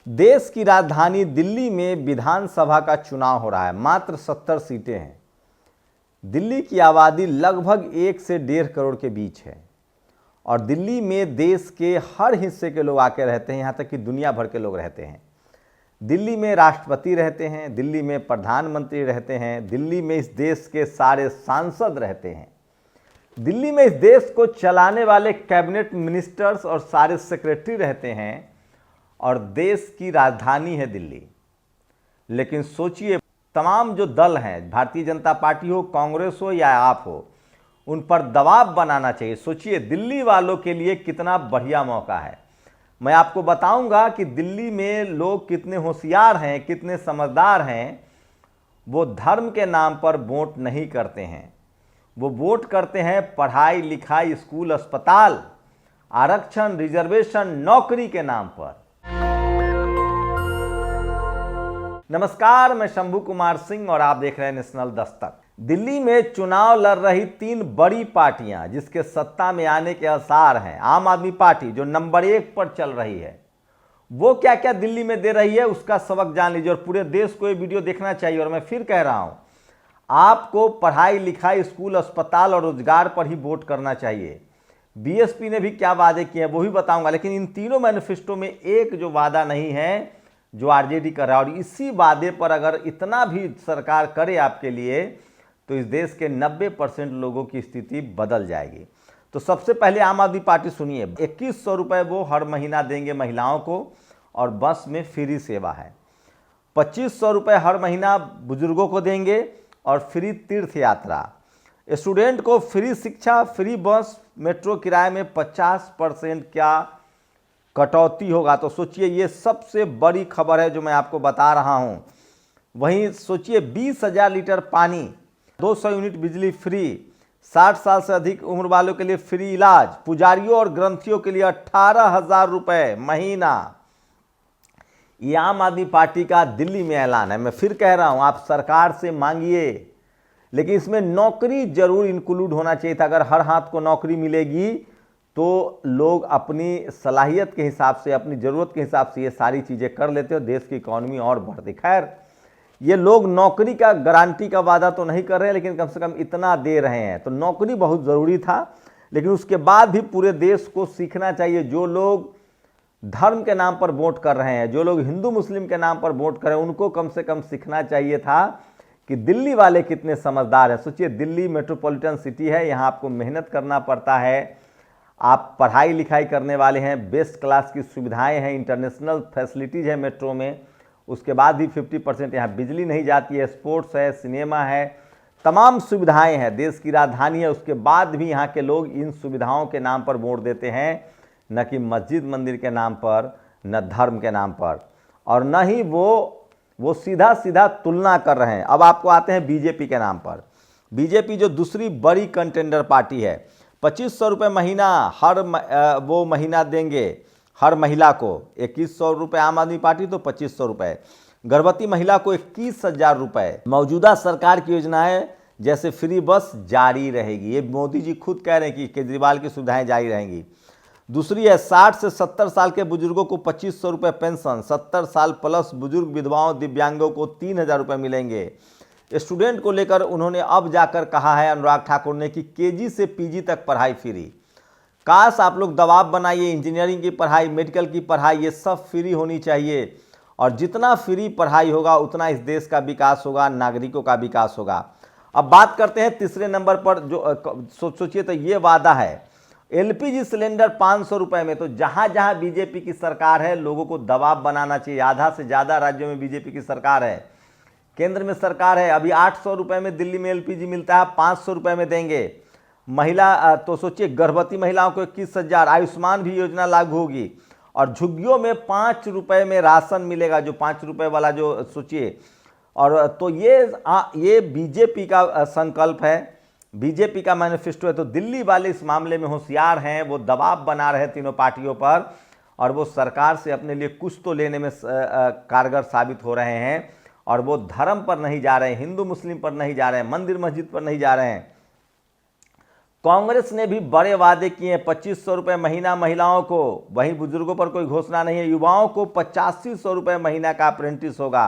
देश की राजधानी दिल्ली में विधानसभा का चुनाव हो रहा है। मात्र 70 सीटें हैं। दिल्ली की आबादी लगभग 1 से 1.5 करोड़ के बीच है और दिल्ली में देश के हर हिस्से के लोग आके रहते हैं, यहाँ तक कि दुनिया भर के लोग रहते हैं। दिल्ली में राष्ट्रपति रहते हैं, दिल्ली में प्रधानमंत्री रहते हैं, दिल्ली में इस देश के सारे सांसद रहते हैं, दिल्ली में इस देश को चलाने वाले कैबिनेट मिनिस्टर्स और सारे सेक्रेटरी रहते हैं और देश की राजधानी है दिल्ली। लेकिन सोचिए, तमाम जो दल हैं, भारतीय जनता पार्टी हो, कांग्रेस हो या आप हो, उन पर दबाव बनाना चाहिए। सोचिए दिल्ली वालों के लिए कितना बढ़िया मौका है। मैं आपको बताऊंगा कि दिल्ली में लोग कितने होशियार हैं, कितने समझदार हैं। वो धर्म के नाम पर वोट नहीं करते हैं, वो वोट करते हैं पढ़ाई लिखाई, स्कूल, अस्पताल, आरक्षण, रिजर्वेशन, नौकरी के नाम पर। नमस्कार, मैं शंभू कुमार सिंह और आप देख रहे हैं नेशनल दस्तक। दिल्ली में चुनाव लड़ रही 3 बड़ी पार्टियां जिसके सत्ता में आने के आसार हैं। आम आदमी पार्टी जो नंबर 1 पर चल रही है, वो क्या क्या दिल्ली में दे रही है उसका सबक जान लीजिए और पूरे देश को ये वीडियो देखना चाहिए। और मैं फिर कह रहा हूं, आपको पढ़ाई लिखाई, स्कूल, अस्पताल और रोजगार पर ही वोट करना चाहिए। बीएसपी ने भी क्या वादे किए हैं वो भी बताऊंगा, लेकिन इन तीनों मैनिफेस्टो में एक जो वादा नहीं है जो आरजेडी कर रहा है। और इसी वादे पर अगर इतना भी सरकार करे आपके लिए तो इस देश के 90% लोगों की स्थिति बदल जाएगी। तो सबसे पहले आम आदमी पार्टी सुनिए, 2100 रुपये वो हर महीना देंगे महिलाओं को और बस में फ्री सेवा है। 2500 रुपये हर महीना बुजुर्गों को देंगे और फ्री तीर्थ यात्रा। स्टूडेंट को फ्री शिक्षा, फ्री बस, मेट्रो किराए में 50% क्या कटौती होगा। तो सोचिए, ये सबसे बड़ी खबर है जो मैं आपको बता रहा हूँ। वहीं सोचिए 20,000 लीटर पानी, 200 यूनिट बिजली फ्री, 60 साल से अधिक उम्र वालों के लिए फ्री इलाज, पुजारियों और ग्रंथियों के लिए 18,000 रुपये महीना। ये आम आदमी पार्टी का दिल्ली में ऐलान है। मैं फिर कह रहा हूं, आप सरकार से मांगिए, लेकिन इसमें नौकरी जरूर इंक्लूड होना चाहिए था। अगर हर हाथ को नौकरी मिलेगी तो लोग अपनी सलाहियत के हिसाब से, अपनी ज़रूरत के हिसाब से ये सारी चीज़ें कर लेते हो, देश की इकॉनमी और बढ़ती। खैर, ये लोग नौकरी का गारंटी का वादा तो नहीं कर रहे हैं, लेकिन कम से कम इतना दे रहे हैं। तो नौकरी बहुत ज़रूरी था, लेकिन उसके बाद भी पूरे देश को सीखना चाहिए। जो लोग धर्म के नाम पर वोट कर रहे हैं, जो लोग हिंदू मुस्लिम के नाम पर वोट कर रहे हैं, उनको कम से कम सीखना चाहिए था कि दिल्ली वाले कितने समझदार हैं। सोचिए, दिल्ली मेट्रोपॉलिटन सिटी है, यहाँ आपको मेहनत करना पड़ता है, आप पढ़ाई लिखाई करने वाले हैं, बेस्ट क्लास की सुविधाएं हैं, इंटरनेशनल फैसिलिटीज़ है मेट्रो में। उसके बाद भी 50% यहाँ बिजली नहीं जाती है, स्पोर्ट्स है, सिनेमा है, तमाम सुविधाएं हैं, देश की राजधानी है। उसके बाद भी यहाँ के लोग इन सुविधाओं के नाम पर वोट देते हैं, न कि मस्जिद मंदिर के नाम पर, न धर्म के नाम पर, और न ही वो सीधा सीधा तुलना कर रहे हैं। अब आपको आते हैं बीजेपी के नाम पर। बीजेपी जो दूसरी बड़ी कंटेंडर पार्टी है, 2500 रुपये महीना हर वो महीना देंगे हर महिला को। 2100 रुपये आम आदमी पार्टी, तो 2500 रुपये। गर्भवती महिला को 21,000 रुपये। मौजूदा सरकार की योजनाएं जैसे फ्री बस जारी रहेगी, ये मोदी जी खुद कह रहे हैं कि केजरीवाल की सुविधाएं जारी रहेंगी। दूसरी है 60 से 70 साल के बुजुर्गों को 2500 रुपये पेंशन, 70 साल प्लस बुजुर्ग विधवाओं दिव्यांगों को 3,000 रुपये मिलेंगे। स्टूडेंट को लेकर उन्होंने अब जाकर कहा है अनुराग ठाकुर ने कि केजी से पीजी तक पढ़ाई फ्री। काश आप लोग दबाव बनाइए, इंजीनियरिंग की पढ़ाई, मेडिकल की पढ़ाई, ये सब फ्री होनी चाहिए। और जितना फ्री पढ़ाई होगा उतना इस देश का विकास होगा, नागरिकों का विकास होगा। अब बात करते हैं तीसरे नंबर पर। जो सोचिए, तो ये वादा है एलपीजी सिलेंडर 500 रुपये में। तो जहाँ जहाँ बीजेपी की सरकार है, लोगों को दबाव बनाना चाहिए। आधा से ज़्यादा राज्यों में बीजेपी की सरकार है, केंद्र में सरकार है। अभी 800 रुपये में दिल्ली में एलपीजी मिलता है, 500 रुपये में देंगे। महिला तो सोचिए, गर्भवती महिलाओं को 21,000। आयुष्मान भी योजना लागू होगी और झुग्गियों में 5 रुपये में राशन मिलेगा, जो 5 रुपये वाला जो सोचिए। और तो ये बीजेपी का संकल्प है, बीजेपी का मैनिफेस्टो है। तो दिल्ली वाले इस मामले में होशियार हैं, वो दबाव बना रहे तीनों पार्टियों पर और वो सरकार से अपने लिए कुछ तो लेने में कारगर साबित हो रहे हैं। और वो धर्म पर नहीं जा रहे हैं, हिंदू मुस्लिम पर नहीं जा रहे हैं, मंदिर मस्जिद पर नहीं जा रहे हैं। कांग्रेस ने भी बड़े वादे किए हैं, 2500 रुपये महीना महिलाओं को, वहीं बुजुर्गों पर कोई घोषणा नहीं है। युवाओं को 8500 रुपये महीना का अप्रेंटिस होगा।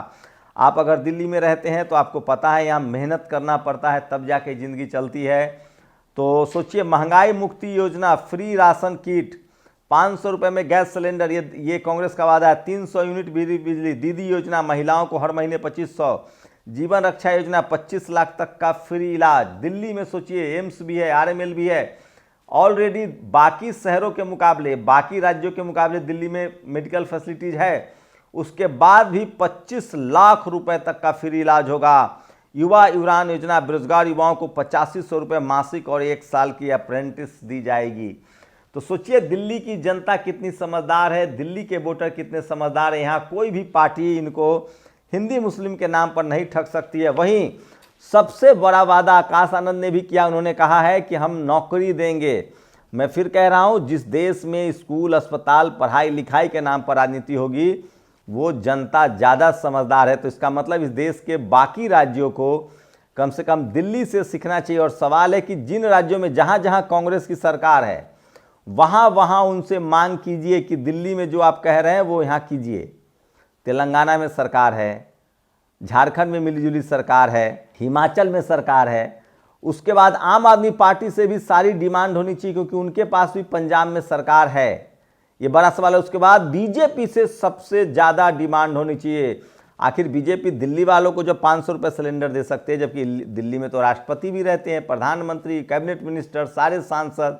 आप अगर दिल्ली में रहते हैं तो आपको पता है यहाँ मेहनत करना पड़ता है, तब जाके ज़िंदगी चलती है। तो सोचिए, महंगाई मुक्ति योजना, फ्री राशन किट, 500 रुपये में गैस सिलेंडर, ये कांग्रेस का वादा है। 300 यूनिट बिजली, दीदी योजना, महिलाओं को हर महीने 2500, जीवन रक्षा योजना, 25 लाख तक का फ्री इलाज। दिल्ली में सोचिए एम्स भी है, आरएमएल भी है। ऑलरेडी बाकी शहरों के मुकाबले, बाकी राज्यों के मुकाबले दिल्ली में मेडिकल फैसिलिटीज है। उसके बाद भी 25 लाख रुपए तक का फ्री इलाज होगा। युवा उड़ान योजना, बेरोजगार युवाओं को 8500 रुपये मासिक और 1 साल की अप्रेंटिस दी जाएगी। तो सोचिए दिल्ली की जनता कितनी समझदार है, दिल्ली के वोटर कितने समझदार है। यहाँ कोई भी पार्टी इनको हिंदी मुस्लिम के नाम पर नहीं ठग सकती है। वहीं सबसे बड़ा वादा आकाश आनंद ने भी किया, उन्होंने कहा है कि हम नौकरी देंगे। मैं फिर कह रहा हूँ, जिस देश में स्कूल, अस्पताल, पढ़ाई लिखाई के नाम पर राजनीति होगी वो जनता ज़्यादा समझदार है। तो इसका मतलब इस देश के बाकी राज्यों को कम से कम दिल्ली से सीखना चाहिए। और सवाल है कि जिन राज्यों में जहाँ जहाँ कांग्रेस की सरकार है वहाँ वहाँ उनसे मांग कीजिए कि दिल्ली में जो आप कह रहे हैं वो यहाँ कीजिए। तेलंगाना में सरकार है, झारखंड में मिलीजुली सरकार है, हिमाचल में सरकार है। उसके बाद आम आदमी पार्टी से भी सारी डिमांड होनी चाहिए, क्योंकि उनके पास भी पंजाब में सरकार है। ये बड़ा सवाल है। उसके बाद बीजेपी से सबसे ज़्यादा डिमांड होनी चाहिए। आखिर बीजेपी दिल्ली वालों को जो 500 रुपये सिलेंडर दे सकते हैं, जबकि दिल्ली में तो राष्ट्रपति भी रहते हैं, प्रधानमंत्री, कैबिनेट मिनिस्टर, सारे सांसद,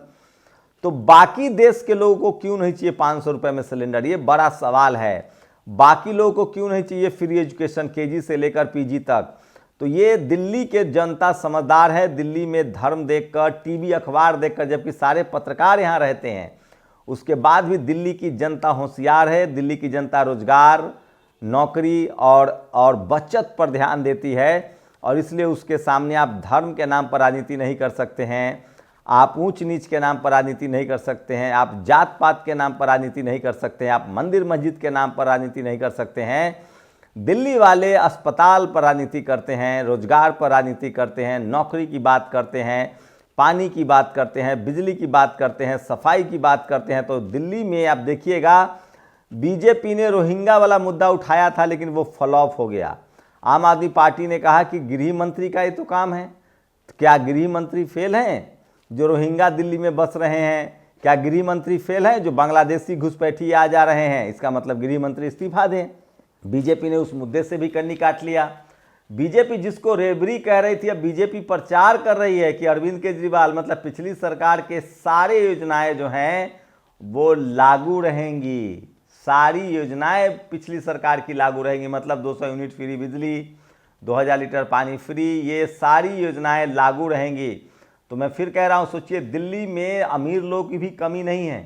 तो बाकी देश के लोगों को क्यों नहीं चाहिए 500 रुपये में सिलेंडर? ये बड़ा सवाल है। बाकी लोगों को क्यों नहीं चाहिए फ्री एजुकेशन, केजी से लेकर पीजी तक? तो ये दिल्ली के जनता समझदार है। दिल्ली में धर्म देखकर, टीवी अखबार देखकर, जबकि सारे पत्रकार यहाँ रहते हैं, उसके बाद भी दिल्ली की जनता होशियार है। दिल्ली की जनता रोजगार, नौकरी और बचत पर ध्यान देती है। और इसलिए उसके सामने आप धर्म के नाम पर राजनीति नहीं कर सकते हैं, आप ऊंच नीच के नाम पर राजनीति नहीं कर सकते हैं, आप जात पात के नाम पर राजनीति नहीं कर सकते हैं, आप मंदिर मस्जिद के नाम पर राजनीति नहीं कर सकते हैं। दिल्ली वाले अस्पताल पर राजनीति करते हैं, रोजगार पर राजनीति करते हैं, नौकरी की बात करते हैं, पानी की बात करते हैं, बिजली की बात करते हैं, सफाई की बात करते हैं। तो दिल्ली में आप देखिएगा, बीजेपी ने रोहिंग्या वाला मुद्दा उठाया था लेकिन वो फ्लॉप हो गया। आम आदमी पार्टी ने कहा कि गृह मंत्री का ये तो काम है। तो क्या गृह मंत्री फेल हैं जो रोहिंग्या दिल्ली में बस रहे हैं? क्या गृह मंत्री फेल हैं जो बांग्लादेशी घुसपैठी आ जा रहे हैं? इसका मतलब गृह मंत्री इस्तीफा दें। बीजेपी ने उस मुद्दे से भी कन्नी काट लिया। बीजेपी जिसको रेबरी कह रही थी, अब बीजेपी प्रचार कर रही है कि अरविंद केजरीवाल, मतलब पिछली सरकार के सारे योजनाएं जो हैं वो लागू रहेंगी। सारी योजनाएं पिछली सरकार की लागू रहेंगी, मतलब 200 यूनिट फ्री बिजली, 2000 लीटर पानी फ्री, ये सारी योजनाएं लागू रहेंगी। तो मैं फिर कह रहा हूँ, सोचिए दिल्ली में अमीर लोग की भी कमी नहीं है।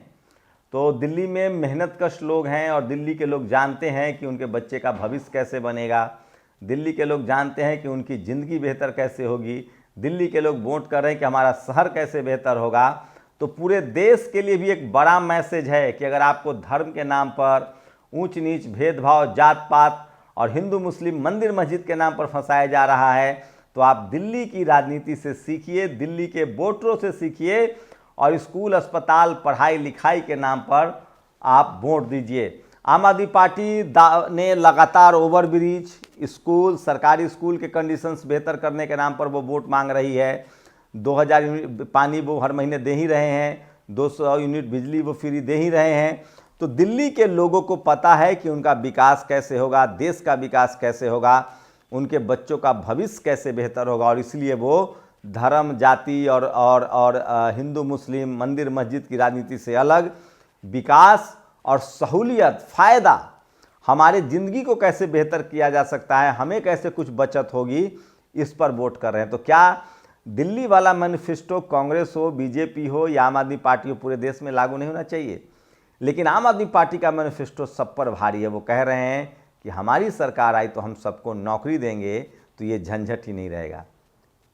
तो दिल्ली में मेहनतकश लोग हैं और दिल्ली के लोग जानते हैं कि उनके बच्चे का भविष्य कैसे बनेगा। दिल्ली के लोग जानते हैं कि उनकी ज़िंदगी बेहतर कैसे होगी। दिल्ली के लोग वोट कर रहे हैं कि हमारा शहर कैसे बेहतर होगा। तो पूरे देश के लिए भी एक बड़ा मैसेज है कि अगर आपको धर्म के नाम पर ऊंच नीच, भेदभाव, जात पात और हिंदू मुस्लिम, मंदिर मस्जिद के नाम पर फंसाया जा रहा है, तो आप दिल्ली की राजनीति से सीखिए, दिल्ली के वोटरों से सीखिए और स्कूल, अस्पताल, पढ़ाई लिखाई के नाम पर आप वोट दीजिए। आम आदमी पार्टी ने लगातार ओवरब्रिज, स्कूल, सरकारी स्कूल के कंडीशंस बेहतर करने के नाम पर वो वोट मांग रही है। 2000 यूनिट पानी वो हर महीने दे ही रहे हैं, 200 यूनिट बिजली वो फ्री दे ही रहे हैं। तो दिल्ली के लोगों को पता है कि उनका विकास कैसे होगा, देश का विकास कैसे होगा, उनके बच्चों का भविष्य कैसे बेहतर होगा। और इसलिए वो धर्म, जाति और हिंदू मुस्लिम, मंदिर मस्जिद की राजनीति से अलग विकास और सहूलियत, फ़ायदा, हमारे ज़िंदगी को कैसे बेहतर किया जा सकता है, हमें कैसे कुछ बचत होगी, इस पर वोट कर रहे हैं। तो क्या दिल्ली वाला मैनिफेस्टो कांग्रेस हो, बीजेपी हो या आम आदमी पार्टी हो, पूरे देश में लागू नहीं होना चाहिए? लेकिन आम आदमी पार्टी का मैनिफेस्टो सब पर भारी है। वो कह रहे हैं कि हमारी सरकार आई तो हम सबको नौकरी देंगे, तो ये झंझट ही नहीं रहेगा।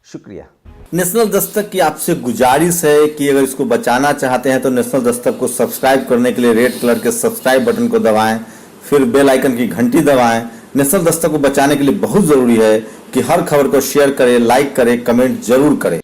शुक्रिया। नेशनल दस्तक की आपसे गुजारिश है कि अगर इसको बचाना चाहते हैं तो नेशनल दस्तक को सब्सक्राइब करने के लिए रेड कलर के सब्सक्राइब बटन को दबाएं, फिर बेल आइकन की घंटी दबाएं। नेशनल दस्तक को बचाने के लिए बहुत जरूरी है कि हर खबर को शेयर करें, लाइक करें, कमेंट जरूर करें।